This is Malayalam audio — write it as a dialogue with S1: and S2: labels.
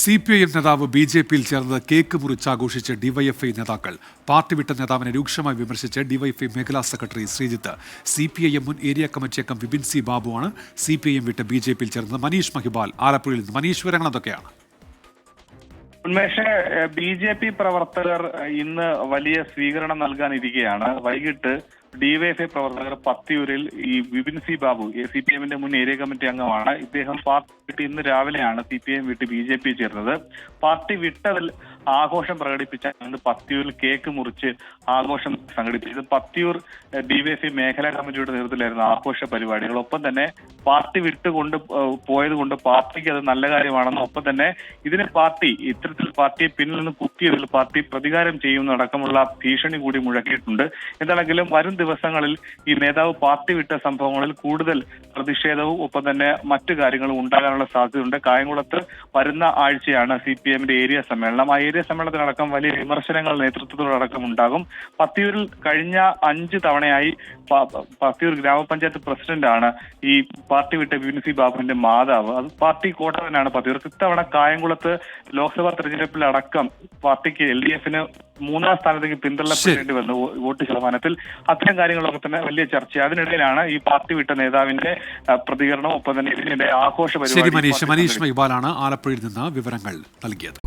S1: CPIM നേതാവ് BJPയിൽ ചേർന്നത് കേക്ക് മുറിച്ചാഘോഷിച്ച് ഡിവൈഎഫ്ഐ നേതാക്കൾ. പാർട്ടി വിട്ട നേതാവിനെ രൂക്ഷമായി വിമർശിച്ച് ഡിവൈഎഫ്ഐ മേഖലാ സെക്രട്ടറി ശ്രീജിത്ത്. CPIM മുൻ ഏരിയ കമ്മിറ്റി അംഗം വിപിൻ സി ബാബുവാണ് CPIM വിട്ട് BJPയിൽ ചേർന്നത്. മനീഷ് മഹിബാൽ ആലപ്പുഴയിൽ നിന്ന്. മനീഷ്, വിവരങ്ങൾ എന്തൊക്കെയാണ്?
S2: ഉന്മേഷ്, BJP പ്രവർത്തകർ ഇന്ന് വലിയ സ്വീകരണം നൽകാനിരിക്കുകയാണ്. വൈകിട്ട് ഡിവൈഎഫ്ഐ പ്രവർത്തകർ പത്തിയൂരിൽ ഈ വിപിൻ സി ബാബു CPIMന്റെ മുൻ ഏരിയ കമ്മിറ്റി അംഗമാണ്. ഇദ്ദേഹം പാർട്ടി വിട്ട് ഇന്ന് രാവിലെയാണ് CPIM വിട്ട് BJP ചേർന്നത്. പാർട്ടി വിട്ടതിൽ ആഘോഷം പ്രകടിപ്പിച്ചാണ് പത്തിയൂരിൽ കേക്ക് മുറിച്ച് ആഘോഷം സംഘടിപ്പിച്ചത്. പത്തിയൂർ ഡിവൈഎഫ്ഐ മേഖലാ കമ്മിറ്റിയുടെ നേതൃത്വത്തിലായിരുന്നു ആഘോഷ പരിപാടികൾ. ഒപ്പം തന്നെ പാർട്ടി വിട്ടുകൊണ്ട് പോയത് കൊണ്ട് പാർട്ടിക്ക് അത് നല്ല കാര്യമാണെന്നും ഒപ്പം തന്നെ ഇതിന് ഇത്തരത്തിൽ പാർട്ടിയെ പിന്നിൽ നിന്ന് കുത്തിയതിൽ പാർട്ടി പ്രതികാരം ചെയ്യുന്നതടക്കമുള്ള ഭീഷണി കൂടി മുഴക്കിയിട്ടുണ്ട്. എന്താണെങ്കിലും വരും ദിവസങ്ങളിൽ ഈ നേതാവ് പാർട്ടി വിട്ട സംഭവങ്ങളിൽ കൂടുതൽ പ്രതിഷേധവും ഒപ്പം തന്നെ മറ്റു കാര്യങ്ങളും ഉണ്ടാകാനുള്ള സാധ്യതയുണ്ട്. കായംകുളത്ത് വരുന്ന ആഴ്ചയാണ് CPIMന്റെ ഏരിയ സമ്മേളനം. ആ ഏരിയ സമ്മേളനത്തിനടക്കം വലിയ വിമർശനങ്ങൾ നേതൃത്വത്തോടക്കം ഉണ്ടാകും. പത്തിയൂരിൽ കഴിഞ്ഞ 5 തവണയായി പത്തിയൂർ ഗ്രാമപഞ്ചായത്ത് പ്രസിഡന്റാണ് ഈ പാർട്ടി വിട്ട വിപിൻ സി ബാബുവിന്റെ മാതാവ്. അത് പാർട്ടി കോട്ട തന്നെയാണ് പത്തിയൂർ. ഇത്തവണ കായംകുളത്ത് ലോക്സഭാ തെരഞ്ഞെടുപ്പിലടക്കം പാർട്ടിക്ക് LDFന് 3ാം സ്ഥാനത്തേക്ക് പിന്തള്ളപ്പെടേണ്ടി വന്നു വോട്ട് ശതമാനത്തിൽ. അത്തരം കാര്യങ്ങളൊക്കെ തന്നെ വലിയ ചർച്ച. അതിനിടയിലാണ് ഈ പാർട്ടി വിട്ട നേതാവിന്റെ പ്രതികരണം ഒപ്പം തന്നെ ഇതിനിടെ ആഘോഷ പരിപാടി.
S1: മനീഷ് മഹിബാലാണ് ആലപ്പുഴയിൽ നിന്ന് വിവരങ്ങൾ നൽകിയത്.